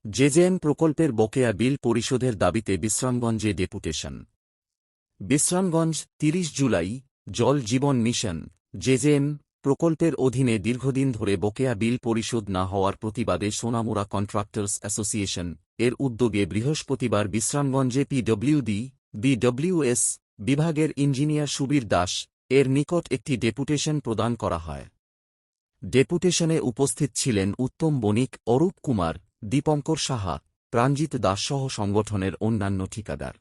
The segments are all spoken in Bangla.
জেজেএম প্রকল্পের বকেয়া বিল পরিশোধের দাবিতে বিশ্রামগঞ্জে ডেপুটেশন। বিশ্রামগঞ্জ ৩০ জুলাই। জল জীবন মিশন জেজেএম প্রকল্পের অধীনে দীর্ঘদিন ধরে বকেয়া বিল পরিশোধ না হওয়ার প্রতিবাদে সোনামুড়া কন্ট্রাক্টরস অ্যাসোসিয়েশন এর উদ্যোগে বৃহস্পতিবার বিশ্রামগঞ্জে বিডব্লিউএস বিভাগের ইঞ্জিনিয়ার সুবীর দাস এর নিকট একটি ডেপুটেশন প্রদান করা হয়। ডেপুটেশনে উপস্থিত ছিলেন উত্তম বণিক, অরূপ কুমার, দীপঙ্কর সাহা, প্রাণজিৎ দাসসহ সংগঠনের অন্যান্য ঠিকাদার।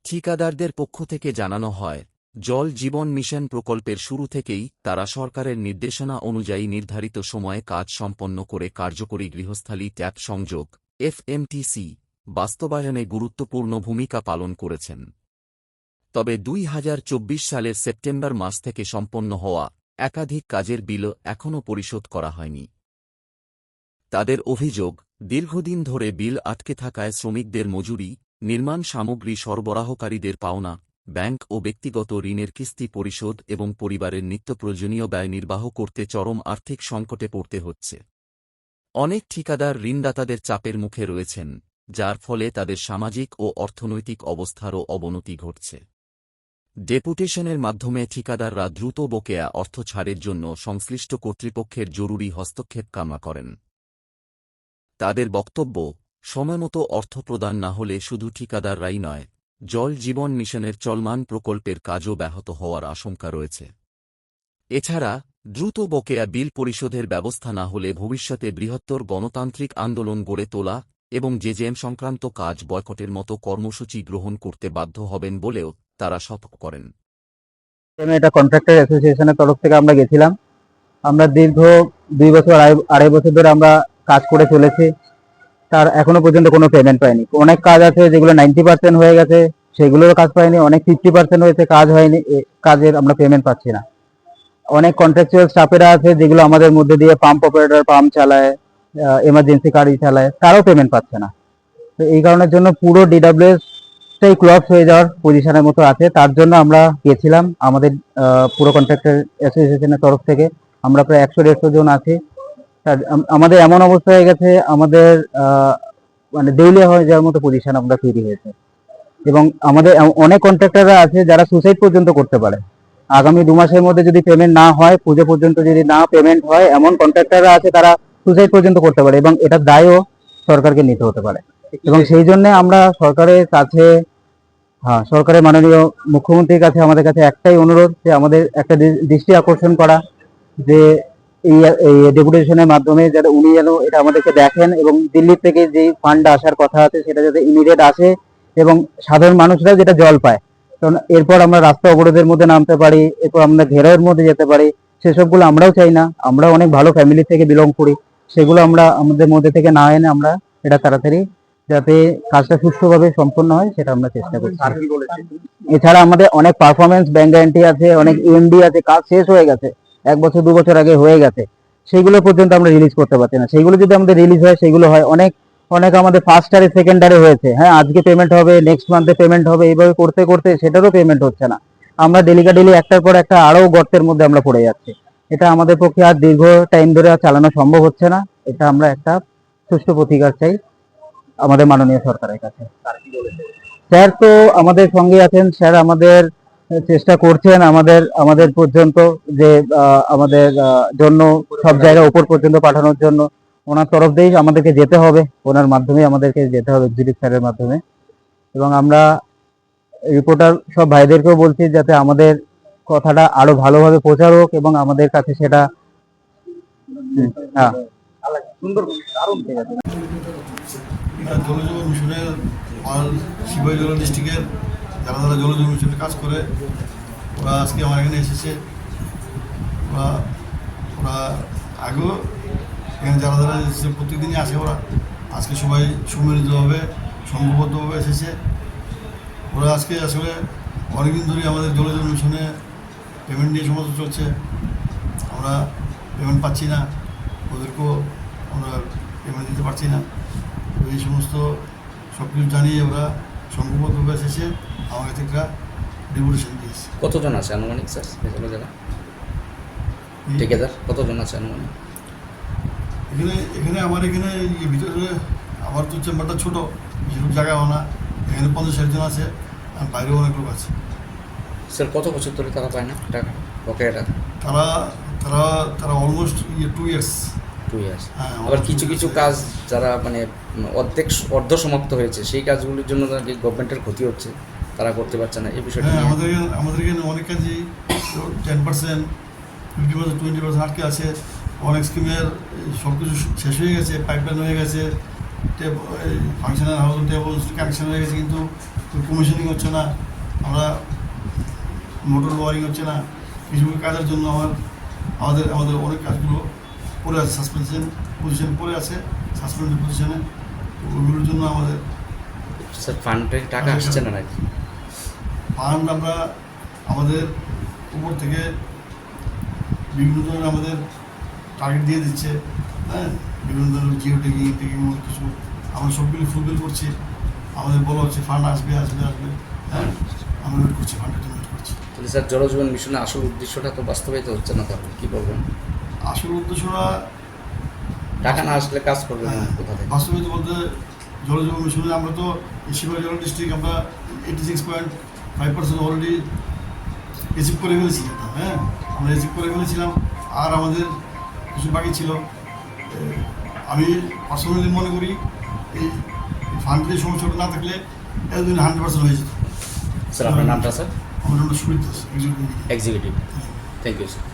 ঠিকাদারদের পক্ষ থেকে জানানো হয়, জল জীবন মিশন প্রকল্পের শুরু থেকেই তারা সরকারের নির্দেশনা অনুযায়ী নির্ধারিত সময়ে কাজ সম্পন্ন করে কার্যকরী গৃহস্থালী ট্যাপ সংযোগ এফএমটিসি বাস্তবায়নে গুরুত্বপূর্ণ ভূমিকা পালন করেছেন। তবে ২০২৪ সালের সেপ্টেম্বর মাস থেকে সম্পন্ন হওয়া একাধিক কাজের বিলও এখনও পরিশোধ করা হয়নি। তাদের অভিযোগ, দীর্ঘদিন ধরে বিল আটকে থাকায় শ্রমিকদের মজুরি, নির্মাণ সামগ্রী সরবরাহকারীদের পাওনা, ব্যাংক ও ব্যক্তিগত ঋণের কিস্তি পরিশোধ এবং পরিবারের নিত্যপ্রয়োজনীয় ব্যয় নির্বাহ করতে চরম আর্থিক সংকটে পড়তে হচ্ছে। অনেক ঠিকাদার ঋণদাতাদের চাপের মুখে রয়েছেন, যার ফলে তাদের সামাজিক ও অর্থনৈতিক অবস্থারও অবনতি ঘটছে। ডেপুটেশনের মাধ্যমে ঠিকাদাররা দ্রুত বকেয়া অর্থ ছাড়ের জন্য সংশ্লিষ্ট কর্তৃপক্ষের জরুরি হস্তক্ষেপ কামনা করেন। তাদের বক্তব্য, সময়মতো অর্থ প্রদান না হলে শুধু ঠিকাদাররাই নয়, জল জীবন মিশনের চলমান প্রকল্পের কাজও ব্যাহত হওয়ার আশঙ্কা রয়েছে। এছাড়া দ্রুত বকেয়া বিল পরিশোধের ব্যবস্থা না হলে ভবিষ্যতে বৃহত্তর গণতান্ত্রিক আন্দোলন গড়ে তোলা এবং জেজেএম সংক্রান্ত কাজ বয়কটের মতো কর্মসূচি গ্রহণ করতে বাধ্য হবেন বলেও তারা সতর্ক করেন। এটা কন্ট্রাক্টর অ্যাসোসিয়েশনের তরফ থেকে আমরা গেছিলাম। আমরা দীর্ঘ 2 বছর আড়াই বছর ধরে আমরা কাজ করে চলেছি, তার এখনো পর্যন্ত কোনো পেমেন্ট পাইনি। অনেক কাজ আছে যেগুলো 90% হয়ে গেছে, সেগুলোরও কাজ পাইনি। অনেক 50% হয়েছে, কাজ হয়নি, কাজের আমরা পেমেন্ট পাচ্ছি না। অনেক কন্ট্রাকচুয়াল স্টাফেরা আছে যেগুলো আমাদের মধ্যে দিয়ে পাম্প অপারেটর পাম্প চালায়, এমার্জেন্সি গাড়ি চালায়, তারাও পেমেন্ট পাচ্ছে না। তো এই কারণের জন্য পুরো ডিডব্লিউএস টাই ক্লপস হয়ে যাওয়ার পজিশনের মতো আছে। তার জন্য আমরা গেছিলাম আমাদের পুরো কন্ট্রাক্টর অ্যাসোসিয়েশনের তরফ থেকে। আমরা প্রায় 100-150 জন আছি। আমাদের এমন অবস্থা হয়ে গেছে, আমাদের মানে দেউলিয়া হয়ে যাওয়ার মতো পজিশন আমরা তৈরি হয়েছে। এবং আমাদের অনেক কন্ট্রাক্টররা আছে যারা সুসাইড পর্যন্ত করতে পারে। আগামী 2 মাসের মধ্যে যদি পেমেন্ট না হয়, পুজো পর্যন্ত যদি না পেমেন্ট হয়, এমন কন্ট্রাক্টররা আছে তারা সুসাইড পর্যন্ত করতে পারে এবং এটার দায়ও সরকারকে নিতে হতে পারে। এবং সেই জন্য আমরা সরকারের কাছে, সরকারের মাননীয় মুখ্যমন্ত্রীর কাছে আমাদের কাছে একটাই অনুরোধ, যে আমাদের একটা দৃষ্টি আকর্ষণ করা, যে এই ডেপুটেশনের মাধ্যমে যাতে উনি যেন এটা আমাদেরকে দেখেন এবং দিল্লি থেকে যে ফান্ড আসার কথা আছে সেটা যাতে ইমিডিয়েট আসে এবং সাধারণ মানুষরা যেটা জল পায়। কারণ এরপর আমরা রাস্তা অবরোধের মধ্যে নামতে পারি, এরপর আমরা ঘেরাওয়ের মধ্যে যেতে পারি, সেসবগুলো আমরাও চাই না। আমরা অনেক ভালো ফ্যামিলি থেকে বিলং করি, সেগুলো আমরা আমাদের মধ্যে থেকে না এনে আমরা এটা তাড়াতাড়ি যাতে কাজটা সুষ্ঠুভাবে সম্পন্ন হয় সেটা আমরা চেষ্টা করছি। এছাড়া আমাদের অনেক পারফরমেন্স ব্যাংক গ্যারান্টি আছে, অনেক ইএমডি আছে, কাজ শেষ হয়ে গেছে, 1 বছর 2 বছর আগে হয়ে গেছে, সেইগুলো পর্যন্ত আমরা রিলিজ করতে পারছি না। সেইগুলো যদি আমাদের রিলিজ হয় সেগুলো হয়। অনেক অনেক আমাদের ফার্স্টারে সেকেন্ডারে হয়েছে, হ্যাঁ আজকে পেমেন্ট হবে, নেক্সট মান্থে পেমেন্ট হবে, এইভাবে করতে করতে সেটারও পেমেন্ট হচ্ছে না। আমরা ডেলি একটার পর একটা আরো গর্তের মধ্যে আমরা পড়ে যাচ্ছি। এটা আমাদের পক্ষে আর দীর্ঘ টাইম ধরে চালানো সম্ভব হচ্ছে না। এটা আমরা একটা সুষ্ঠু প্রতিকার চাই আমাদের মাননীয় সরকারের কাছে। স্যার তো আমাদের সঙ্গে আছেন, স্যার আমাদের চেষ্টা করছেন আমাদের পর্যন্ত যে আমাদের জন্য সব জায়গায় উপর পর্যন্ত পাঠানোর জন্য। ওনার তরফ দিয়েই আমাদেরকে যেতে হবে, ওনার মাধ্যমে আমাদেরকে যেতে হবে, এক্সিকিউটিভ স্যারের মাধ্যমে। এবং আমরা রিপোর্টার সব ভাইদেরকেও বলছি যাতে আমাদের কথাটা আরো ভালোভাবে প্রচার হোক এবং আমাদের কাছে সেটা সুন্দর। ঠিক আছে। জলজীবন মিশনের শিবাইজলা ডিস্ট্রিক্টের যারা যারা জলজীবন মিশনে কাজ করে, ওরা আজকে আমার এখানে এসেছে। ওরা আগেও এখানে যারা যারা এসেছে প্রত্যেকদিনই আসে, ওরা আজকে সবাই সুমিলিতভাবে সংঘবদ্ধভাবে এসেছে। ওরা আজকে আসলে অনেকদিন ধরে আমাদের জলজীবন মিশনে পেমেন্ট নিয়ে সমস্যা চলছে, আমরা পেমেন্ট পাচ্ছি না, ওদেরকেও আমরা পেমেন্ট দিতে পারছি না। এই সমস্ত সব কিছু জানিয়ে ওরা সংঘবদ্ধভাবে এসেছে, আমার কাছে একটা ডেপুটেশন দিয়েছে। কতজন আছে আনুমানিক স্যার এগুলো জায়গা ঠিকাদার কতজন আছে আনুমানিক? এখানে আমার এখানে ভিতরে আমার তো চেম্বারটা ছোটো, বেশিরভাগ জায়গাও না, এখানে 50-60 জন আছে, আর বাইরেও অনেক লোক আছে। স্যার কত বছর ধরে তারা পায় না টাকা, বকেয়া টাকা? তারা তারা তারা অলমোস্ট 2 ইয়ার্স। 2 ইয়ার্স। হ্যাঁ, আবার কিছু কিছু কাজ যারা মানে অর্ধ সমাপ্ত হয়েছে সেই কাজগুলির জন্য নাকি গভর্নমেন্টের ক্ষতি হচ্ছে, তারা করতে পারছে না, এই বিষয়টা হ্যাঁ, নিয়ে? আমাদের এখানে অনেক কাজই 10%, 50%, 20% আটকে আছে। অনেক স্কিমের সব কিছু শেষ হয়ে গেছে, পাইপলাইন হয়ে গেছে, ফাংশনাল হাউস টেবল কানেকশন হয়ে গেছে, কিন্তু কমিশনিং হচ্ছে না, আমরা মোটর ওয়ারিং হচ্ছে না। কিছু কাজের জন্য আমাদের অনেক কাজগুলো পড়ে আছে, সাসপেনশন পজিশন পড়ে আছে, সাসপেন্ডেড পজিশনে। ওইগুলোর জন্য আমাদের স্যার ফান্ডের টাকা আসছে না নাকি? ফান্ড আমরা আমাদের উপর থেকে বিভিন্ন ধরনের আমাদের টার্গেট দিয়ে দিচ্ছে, হ্যাঁ, বিভিন্ন ধরনের জিও টেকিং অনেক কিছু আমরা সবগুলো ফুলফিল করছি। আমাদের বলা হচ্ছে ফান্ড আসবে, হ্যাঁ, আমরা ওয়েট করছি, ফান্ডের জন্য ওয়েট করছি। তাহলে স্যার জলজীবন মিশনের আসল উদ্দেশ্যটা তো বাস্তবায়িত হচ্ছে না, তাহলে কী বলবেন? আসল উদ্দেশ্যটা টাকা না আসলে কাজ করবে না কোথা থেকে? বাস্তবিক বলতে জলজীবন মিশনে আমরা তো শিবাজল ডিস্ট্রিক্ট আমরা 86.5% অলরেডি রিসিভ করে ফেলেছি, হ্যাঁ, আমরা রিসিভ করে ফেলেছিলাম। আর আমাদের কিছু বাকি ছিল। আমি পার্সোনালি মনে করি এই ফান্ডের সমস্যাটা না থাকলে এতদিন 100% হয়ে যেত। স্যার আপনার নামটা? স্যার আমার নামটা Sumit Das, executive. Thank you sir.